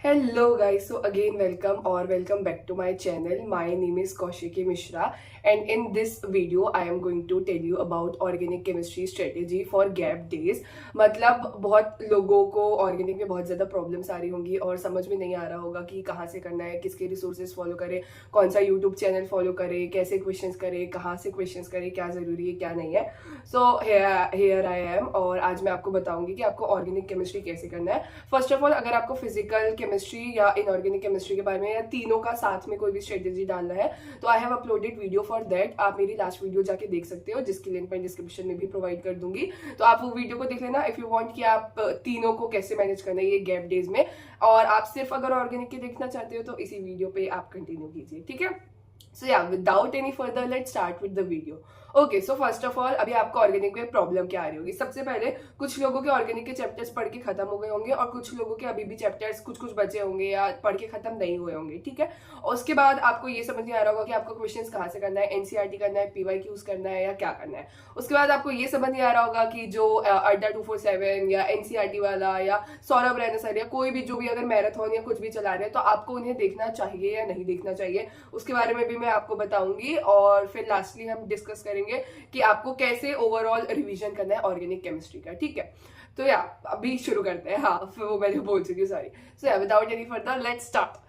Hello guys, so again welcome back to my channel. My name is Kaushiki Mishra and in this video I am going to tell you about organic chemistry strategy for gap days. मतलब बहुत लोगों को organic में बहुत ज़्यादा problems आ रही होंगी और समझ में नहीं आ रहा होगा कि कहाँ से करना है, किसके रिसोर्सेज फॉलो करें, कौन सा यूट्यूब चैनल फॉलो करें, कैसे क्वेश्चंस करें, कहाँ से क्वेश्चंस करें, क्या ज़रूरी है क्या नहीं है. सो हेयर आई एम और आज मैं आपको बताऊंगी कि आपको ऑर्गेनिक केमिस्ट्री कैसे करना है. फर्स्ट ऑफ ऑल अगर आपको फिजिकल केमिस्ट्री या इनऑर्गेनिक केमिस्ट्री के बारे में या तीनों का साथ में कोई भी स्ट्रेटेजी डालना है तो I have uploaded video for that. आप मेरी लास्ट वीडियो जाके देख सकते हो जिसकी लिंक मैं डिस्क्रिप्शन में भी प्रोवाइड कर दूंगी. तो आप वो वीडियो को देख लेना इफ यू वांट कि आप तीनों को कैसे मैनेज करना है ये गैप डेज में. और आप सिर्फ अगर ऑर्गेनिक के देखना चाहते हो तो इसी वीडियो पे आप कंटिन्यू कीजिए, ठीक है. सो या without any further let's start with the video. Okay, so first of all अभी आपको ऑर्गेनिक में प्रॉब्लम क्या आ रही होगी. सबसे पहले कुछ लोगों के ऑर्गेनिक के चैप्टर्स पढ़ के खत्म हो गए होंगे और कुछ लोगों के अभी भी चैप्टर्स कुछ बचे होंगे या पढ़ के खत्म नहीं हुए होंगे, ठीक है. और उसके बाद आपको ये समझ नहीं आ रहा होगा कि आपको क्वेश्चंस कहाँ से करना है, एनसीईआरटी करना है, पीवाईक्यूज करना है या क्या करना है. उसके बाद आपको ये समझ नहीं आ रहा होगा कि जो अड्डा 247 या एनसीईआरटी वाला या सौरभ रैना सर या कोई भी जो भी अगर मैराथन या कुछ भी चला रहे हैं तो आपको उन्हें देखना चाहिए या नहीं देखना चाहिए. उसके बारे में भी मैं आपको बताऊंगी और फिर लास्टली हम डिस्कस करेंगे कि आपको कैसे ओवरऑल रिवीजन करना है ऑर्गेनिक केमिस्ट्री का, ठीक है. तो या अभी शुरू करते हैं. हाँ, वो मैंने बोल चुकी हूँ, सॉरी. सो या without any further let's start.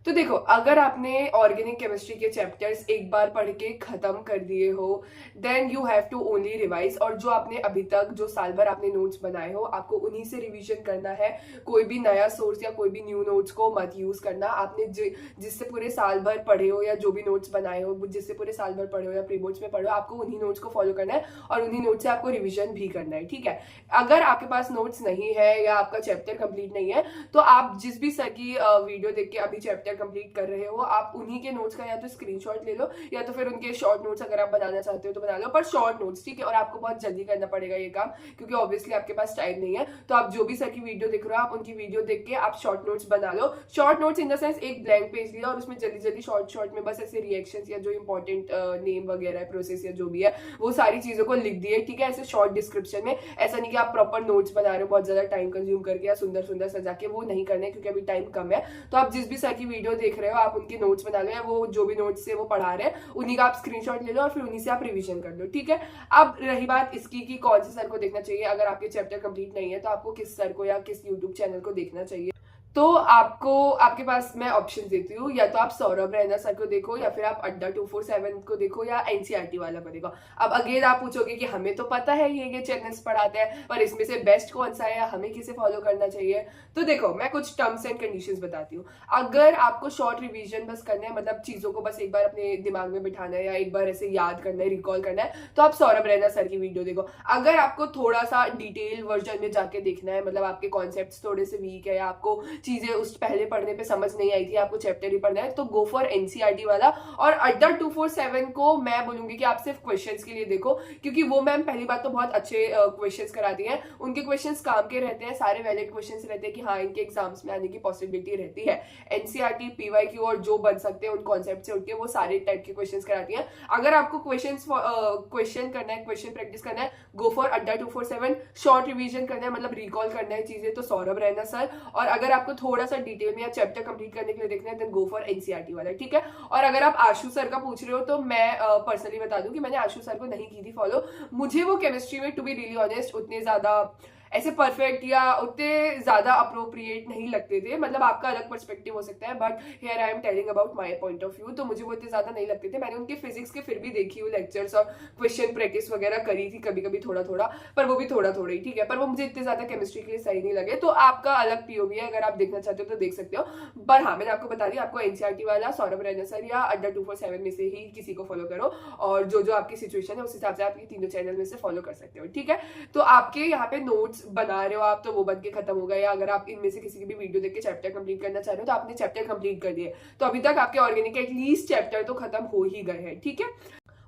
तो देखो, अगर आपने ऑर्गेनिक केमिस्ट्री के चैप्टर्स एक बार पढ़ के खत्म कर दिए हो then you have to only revise. और जो आपने अभी तक जो साल भर आपने नोट्स बनाए हो आपको उन्हीं से रिवीजन करना है. कोई भी नया सोर्स या कोई भी न्यू नोट्स को मत यूज करना. आपने जिससे पूरे साल भर पढ़े हो या जो भी नोट्स बनाए हो जिससे पूरे साल भर पढ़े हो या प्री बोर्ड्स में पढ़े हो आपको उन्हीं नोट्स को फॉलो करना है और उन्हीं नोट्स से आपको रिविजन भी करना है, ठीक है. अगर आपके पास नोट्स नहीं है या आपका चैप्टर कंप्लीट नहीं है तो आप जिस भी सर की वीडियो देख के अभी चैप्टर कंप्लीट कर रहे हो आप उन्हीं के नोट्स का या तो स्क्रीनशॉट ले लो या तो फिर उनके शॉर्ट नोट्स अगर आप बनाना चाहते हो तो बना लो, पर शॉर्ट नोट्स, ठीक है. और आपको बहुत जल्दी करना पड़ेगा ये काम क्योंकि ऑब्वियसली आपके पास टाइम नहीं है. तो आप जो भी सर की वीडियो देख रहे हो आप उनकी वीडियो देख के आप शॉर्ट नोट्स बना लो. Short notes in the sense एक ब्लैंक पेज लिया और उसमें जल्दी शॉर्ट में बस ऐसे रिएक्शंस या जो इंपॉर्टेंट नेम वगैरह है, प्रोसेस या जो भी है वो सारी चीजों को लिख दिए, ठीक है, ऐसे शॉर्ट डिस्क्रिप्शन में. ऐसा नहीं कि आप प्रॉपर नोट्स बना रहे हो बहुत ज्यादा टाइम कंज्यूम करके या सुंदर सजा के, वो नहीं करना है क्योंकि अभी टाइम कम है. तो आप जिस भी सर की वीडियो देख रहे हो आप उनके नोट्स बना लो या वो जो भी नोट्स से वो पढ़ा रहे हैं उन्हीं का आप स्क्रीनशॉट ले लो और फिर उन्हीं से आप रिवीजन कर लो, ठीक है. अब रही बात इसकी कि कौन से सर को देखना चाहिए. अगर आपके चैप्टर कंप्लीट नहीं है तो आपको किस सर को या किस यूट्यूब चैनल को देखना चाहिए. तो आपको आपके पास मैं ऑप्शन देती हूँ, या तो आप सौरभ रैना सर को देखो या फिर आप अड्डा 247 को देखो या एनसीईआरटी वाला को देखो. अब अगेन आप पूछोगे कि हमें तो पता है ये चैनल्स पढ़ाते हैं पर इसमें से बेस्ट कौन सा है, हमें किसे फॉलो करना चाहिए. तो देखो मैं कुछ टर्म्स एंड कंडीशंस बताती हूँ. अगर आपको शॉर्ट रिवीजन बस करना है, मतलब चीजों को बस एक बार अपने दिमाग में बिठाना है या एक बार ऐसे याद करना है, रिकॉल करना है, तो आप सौरभ रैना सर की वीडियो देखो. अगर आपको थोड़ा सा डिटेल वर्जन में जाके देखना है, मतलब आपके कॉन्सेप्ट्स थोड़े से वीक है या आपको चीजें उस पहले पढ़ने पे समझ नहीं आई थी, आपको चैप्टर ही पढ़ना है, तो गो फॉर एनसीईआरटी वाला. और अड्डा 247 को मैं बोलूंगी कि आप सिर्फ क्वेश्चंस के लिए देखो क्योंकि वो मैम पहली बात तो बहुत अच्छे क्वेश्चंस कराती हैं. उनके क्वेश्चंस काम के रहते हैं, सारे वैलिड क्वेश्चंस रहते हैं कि हाँ इनके एग्जाम्स में आने की पॉसिबिलिटी रहती है. एनसीईआरटी पीवाईक्यू और जो बन सकते हैं उन कॉन्सेप्ट से उठके वो सारे टाइप के क्वेश्चंस कराती हैं. अगर आपको क्वेश्चन करना है, क्वेश्चन प्रैक्टिस करना है, गो फॉर अड्डा 247. शॉर्ट रिवीजन करना है, मतलब रिकॉल करना है चीजें, तो सौरभ रैना सर. और अगर आपको थोड़ा सा डिटेल में या चैप्टर कंप्लीट करने के लिए देखना है देन गो फॉर एनसीईआरटी वाला, ठीक है. और अगर आप आशु सर का पूछ रहे हो तो मैं पर्सनली बता दूं कि मैंने आशु सर को नहीं की थी फॉलो. मुझे वो केमिस्ट्री में टू बी रियली ऑनेस्ट उतने ज्यादा ऐसे परफेक्ट या उतने ज्यादा अप्रोप्रिएट नहीं लगते थे. मतलब आपका अलग पर्सपेक्टिव हो सकता है but here I am telling about my point of view. तो मुझे वो इतने ज्यादा नहीं लगते थे. मैंने उनके फिजिक्स के फिर भी देखी हुई लेक्चर्स और क्वेश्चन प्रैक्टिस वगैरह करी थी कभी कभी थोड़ा पर वो भी थोड़ा ही, ठीक है. पर वो मुझे इतने ज्यादा केमिस्ट्री के लिए सही नहीं लगे. तो आपका अलग पीओवी है, अगर आप देखना चाहते हो तो देख सकते हो. पर हाँ, मैंने आपको बता दिया आपको एनसीईआरटी वाला, सौरभ रैना सर या अड्डा 247 में से ही किसी को फॉलो करो और जो आपकी सिचुएशन है उस हिसाब से आप ये तीनों चैनल में से फॉलो कर सकते हो, ठीक है. तो आपके यहाँ पे नोट्स बना रहे हो आप तो वो बन के खत्म हो गए, या अगर आप इनमें से किसी की भी वीडियो देख के चैप्टर कंप्लीट करना चाह रहे हो तो आपने चैप्टर कंप्लीट कर दिए, तो अभी तक आपके ऑर्गेनिक के एटलीस्ट चैप्टर तो खत्म हो ही गए हैं, ठीक है.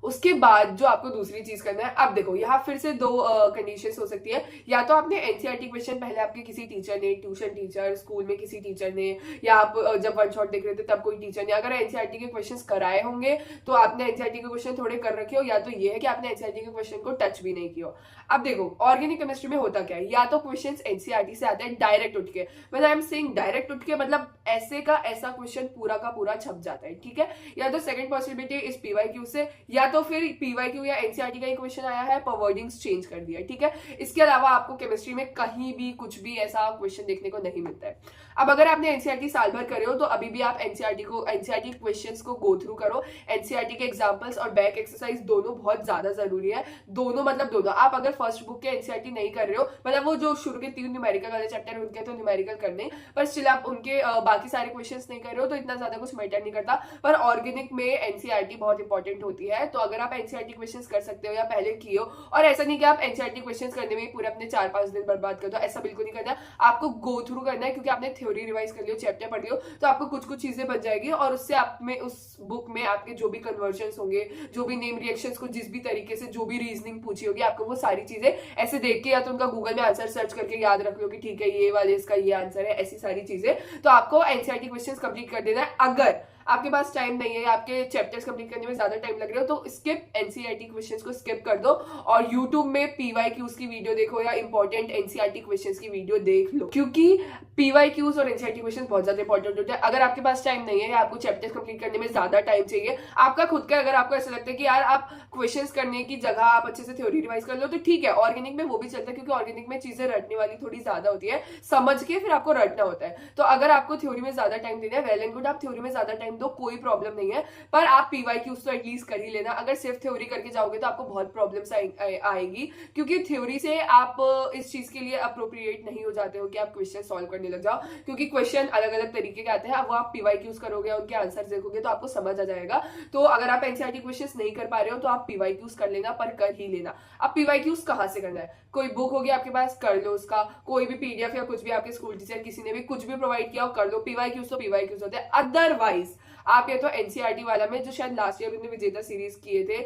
उसके बाद जो आपको दूसरी चीज करना है, अब देखो यहाँ फिर से दो कंडीशंस हो सकती है। या तो आपने एनसीईआरटी क्वेश्चन पहले आपके किसी टीचर ने, ट्यूशन टीचर, स्कूल में किसी टीचर ने, या आप जब वन शॉट देख रहे थे तब कोई टीचर ने अगर एनसीईआरटी के क्वेश्चंस कराए होंगे तो आपने एनसीईआरटी के क्वेश्चन थोड़े कर रखे हो, या तो ये है कि आपने एनसीईआरटी के क्वेश्चन को टच भी नहीं किया। अब देखो ऑर्गेनिक केमिस्ट्री में होता क्या है, या तो क्वेश्चन एनसीईआरटी से आते हैं डायरेक्ट उठ के, मतलब आई एम सेइंग डायरेक्ट उठ के, मतलब ऐसे का ऐसा क्वेश्चन पूरा का पूरा छप जाता है, ठीक है। या तो सेकंड पॉसिबिलिटी इस पीवाईक्यू से, या तो फिर पीवाईक्यू या एनसीईआरटी का ही क्वेश्चन आया है पर वर्डिंग्स चेंज कर दिया, ठीक है। इसके अलावा आपको केमिस्ट्री में कहीं भी कुछ भी ऐसा क्वेश्चन देखने को नहीं मिलता है। अब अगर आपने एनसीईआरटी साल भर करे हो तो अभी भी आप एनसीईआरटी क्वेश्चंस को गो थ्रू करो। एनसीईआरटी के एग्जांपल्स और बैक एक्सरसाइज दोनों बहुत ज्यादा जरूरी है, दोनों मतलब दोनों। आप अगर फर्स्ट बुक के एनसीईआरटी नहीं कर रहे हो, मतलब वो जो शुरू के 3 न्यूमेरिकल वाले चैप्टर है उनके तो न्यूमेरिकल करने, पर स्टिल आप उनके बाकी सारे क्वेश्चंस नहीं कर रहे हो तो इतना ज्यादा कुछ मैटर नहीं करता। पर ऑर्गेनिक में एनसीईआरटी बहुत इंपॉर्टेंट होती है, तो अगर आप एनसीईआरटी क्वेश्चंस कर सकते हो या पहले किए हो, और ऐसा नहीं कि आप एनसीईआरटी क्वेश्चंस करने में पूरे अपने 4-5 दिन बर्बाद कर दो, ऐसा बिल्कुल नहीं करना है। आपको गो थ्रू करना है, क्योंकि आपने थ्योरी रिवाइज कर लियो, चैप्टर पढ़ लियो, तो आपको कुछ कुछ चीजें बच जाएगी, और उससे आप में उस बुक में आपके जो भी कन्वर्जन्स होंगे, जो भी नेम रिएक्शंस को जिस भी तरीके से जो भी रीजनिंग पूछी होगी, आपको वो सारी चीजें ऐसे देख के या तो उनका गूगल में आंसर सर्च करके याद रख लो कि ठीक है ये वाले इसका ये आंसर है, ऐसी सारी चीजें। तो आपको एनसीईआरटी क्वेश्चंस कंप्लीट कर देना है। अगर आपके पास टाइम नहीं है, आपके चैप्टर्स कंप्लीट करने में ज्यादा टाइम लग रहा हो, तो स्किप एनसीईआरटी क्वेश्चंस को स्किप कर दो और यूट्यूब में पीवाईक्यूज की वीडियो देखो या इंपॉर्टेंट एनसीईआरटी क्वेश्चंस की वीडियो देख लो, क्योंकि पीवाईक्यूज और एनसीईआरटी क्वेश्चंस बहुत ज्यादा इंपॉर्टेंट होते हैं। अगर आपके पास टाइम नहीं है या आपको चैप्टर्स कंप्लीट करने में ज्यादा टाइम चाहिए आपका खुद का, अगर आपको ऐसा लगता है कि यार आप क्वेश्चंस करने की जगह आप अच्छे से थ्योरी रिवाइज कर लो, तो ठीक है, ऑर्गेनिक में वो भी चलता है, क्योंकि ऑर्गेनिक में चीजें रटने वाली थोड़ी ज्यादा होती है, समझ के फिर आपको रटना होता है। तो अगर आपको थ्योरी में ज्यादा टाइम देना है, वेल एंड गुड, आप थ्योरी में ज्यादा टाइम दो, कोई प्रॉब्लम नहीं है, पर आप पीवाईक्यूज तो एटलीस्ट कर ही लेना। अगर सिर्फ थ्योरी करके जाओगे तो आपको बहुत प्रॉब्लम्स आएगी, क्योंकि थ्योरी से आप इस चीज के लिए अप्रोप्रिएट नहीं हो जाते हो कि आप क्वेश्चन सॉल्व करने लग जाओ, क्योंकि क्वेश्चन अलग अलग तरीके के आते हैं। वो आप पीवाईक्यूज करोगे, उनके आंसर देखोगे तो आपको समझ आ जाएगा। तो अगर आप एनसीईआरटी क्वेश्चंस नहीं कर पा रहे हो तो आप पीवाईक्यूज कर लेना, पर कर ही लेना। अब पीवाईक्यूज कहां से करना है, कोई बुक होगी आपके पास, कर लो उसका, कोई भी पीडीएफ या कुछ भी आपके स्कूल टीचर किसी ने भी कुछ भी प्रोवाइड किया हो, कर लो। पीवाईक्यूज तो पीवाईक्यूज होते हैं। अदरवाइज आप ये तो एनसीईआरटी वाला में जो शायद लास्ट ईयर उन्होंने विजेता सीरीज किए थे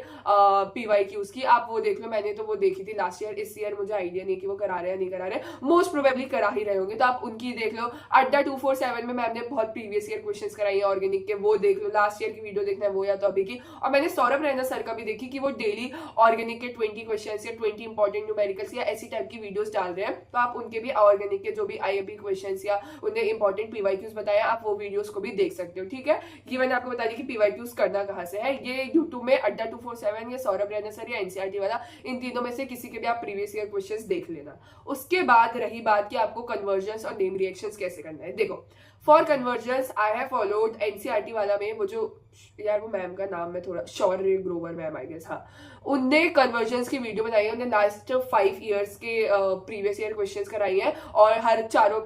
पीवाईक्यूज की, आप वो देख लो। मैंने तो वो देखी थी लास्ट ईयर, इस ईयर मुझे आइडिया नहीं कि वो करा रहे हैं नहीं करा रहे, मोस्ट प्रोबेबली करा ही रहे होंगे, तो आप उनकी देख लो। अड्डा 247 में मैम ने बहुत प्रीवियस ईयर क्वेश्चंस कराई है ऑर्गेनिक के, वो देख लो। लास्ट ईयर की वीडियो देखना है वो, या तो अभी की। और मैंने सौरभ रैना सर का भी देखी कि वो डेली ऑर्गेनिक के 20 क्वेश्चन या 20 इंपॉर्टेंट न्यूमेरिकल्स या ऐसी टाइप की वीडियोस डाल रहे हैं, तो आप उनके भी ऑर्गेनिक के जो भी आईएमपी क्वेश्चन या उन्हें इंपॉर्टेंट पीवाईक्यूज बताया, आप वो वीडियोस को भी देख सकते हो, ठीक है। ये मैंने आपको बता दी कि पीवाईक्यूज करना कहां से है। ये यूट्यूब में अड्डा 247 या सौरभ रैना सर या एनसीईआरटी वाला, इन तीनों में से किसी के भी आप प्रीवियस ईयर क्वेश्चंस देख लेना। उसके बाद रही बात कि आपको कन्वर्जन्स और नेम रिएक्शंस कैसे करना है। देखो, for convergence I have followed NCERT वाला में वो जो, यार वो मैम का नाम मैं थोड़ा, शौर्य ग्रोवर मैम आई गेस, हाँ, उनने कन्वर्जन्स की वीडियो बनाई है। उन्होंने लास्ट 5 ईयर्स के प्रीवियस ईयर क्वेश्चंस कराई है, और हर चारों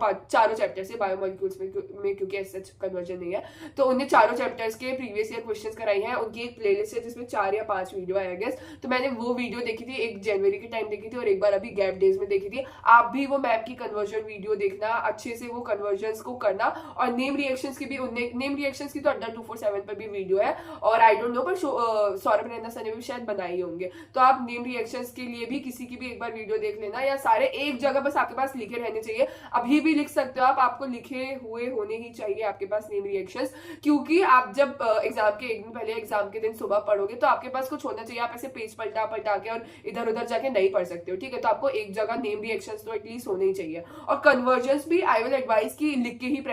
चैप्टर से, बायोमोलिक्यूल्स में क्योंकि ऐसा कन्वर्जन नहीं है, तो उन्हें चारों चैप्टर्स के प्रीवियस ईयर क्वेश्चंस कराई है। उनकी एक प्लेलिस्ट है जिसमें 4 या 5 वीडियो है आई गेस, तो मैंने वो वीडियो देखी थी, एक जनवरी के टाइम देखी थी और एक बार अभी गैप डेज में देखी थी। आप भी वो मैम की कन्वर्जन वीडियो देखना, अच्छे से वो कन्वर्जन्स को करना। और नेम रिएक्शंस की भी, नेम रिएक्शंस की तो अड्डा 247 पर भी वीडियो है, और आई डोंट नो पर सौरभ रैना सर ने भी शायद बनाई होंगे, तो आप नेम रिएक्शंस के लिए भी किसी की भी एक बार वीडियो देख लेना, या सारे एक जगह बस आपके पास लिखे रहने चाहिए। अभी भी लिख सकते हो आप, आपको लिखे हुए होने ही चाहिए आपके पास नेम रिएक्शंस, क्योंकि आप जब एग्जाम के एक दिन पहले, एग्जाम के दिन सुबह पढ़ोगे तो आपके पास कुछ होना चाहिए। आप ऐसे पेज पलटा पलटा के और इधर उधर जाके नहीं पढ़ सकते हो, ठीक है। तो आपको एक जगह नेम रिएक्शंस तो एटलीस्ट होने ही चाहिए। और कन्वर्जन्स भी आई विल एडवाइस की लिख के ही,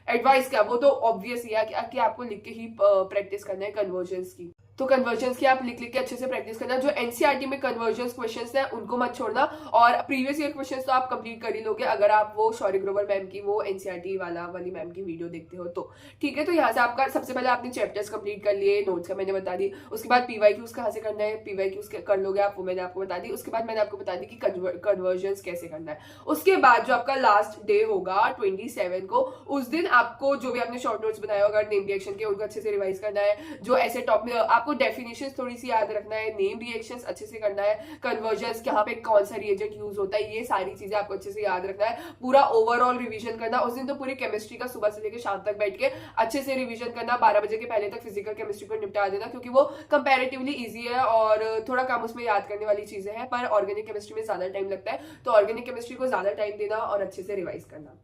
एडवाइस क्या, वो तो ऑब्वियस ही है कि आपको लिख के ही प्रैक्टिस करना है कन्वर्जन्स की। तो कन्वर्जन्स की आप लिख लिख के अच्छे से प्रैक्टिस करना। जो एनसीईआरटी में कन्वर्जन्स क्वेश्चंस हैं उनको मत छोड़ना, और प्रीवियस ईयर क्वेश्चंस तो आप कंप्लीट कर ही लोगे अगर आप वो शौर्य ग्रोवर मैम की, वो एनसीईआरटी वाली मैम की वीडियो देखते हो तो, ठीक है। तो यहाँ से आपका सबसे पहले आपने चैप्टर्स कंप्लीट कर लिए, नोट्स का मैंने बता दी। उसके बाद पीवाईक्यूज कहाँ से करना है, पीवाईक्यूज कर लोगे आप, वो मैंने आपको बता दी। उसके बाद मैंने आपको बता दी कि कन्वर्जन्स कैसे करना है। उसके बाद जो आपका लास्ट डे होगा 27 को, उस दिन आपको जो भी आपने शॉर्ट नोट्स बनाए अगर नेम रिएक्शन के, उनको अच्छे से रिवाइज करना है। जो ऐसे टॉप में आप आपको डेफिनेशन थोड़ी सी याद रखना है, नेम रिएक्शंस अच्छे से करना है, कन्वर्जन्स यहाँ पे कौन सा रिएजेंट यूज होता है, ये सारी चीजें आपको अच्छे से याद रखना है, पूरा ओवरऑल रिवीजन करना। उस दिन तो पूरी केमिस्ट्री का सुबह से लेकर शाम तक बैठ के अच्छे से रिवीजन करना, 12 बजे के पहले तक फिजिकल केमिस्ट्री को निपटा देना, क्योंकि वो कंपैरेटिवली इजी है और थोड़ा कम उसमें याद करने वाली चीजें हैं, पर ऑर्गेनिक केमिस्ट्री में ज्यादा टाइम लगता है, तो ऑर्गेनिक केमिस्ट्री को ज्यादा टाइम देना और अच्छे से रिवाइज करना।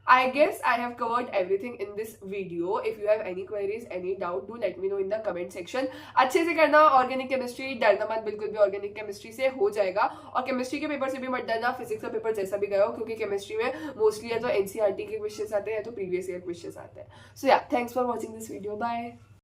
I guess I have covered everything in this video. If you have any queries, any doubt, do let me know in the comment section. अच्छे से करना ऑर्गेनिक केमिस्ट्री, डरना मत बिल्कुल भी, ऑर्गेनिक केमिस्ट्री से हो जाएगा। और केमिस्ट्री के पेपर से भी मत डरना, फिजिक्स का पेपर जैसा भी गया हो, क्योंकि केमिस्ट्री में मोस्टली या तो एनसीईआरटी के क्वेश्चंस आते हैं या तो प्रीवियस ईयर क्वेश्चंस आते हैं। So yeah, thanks for watching this video, bye.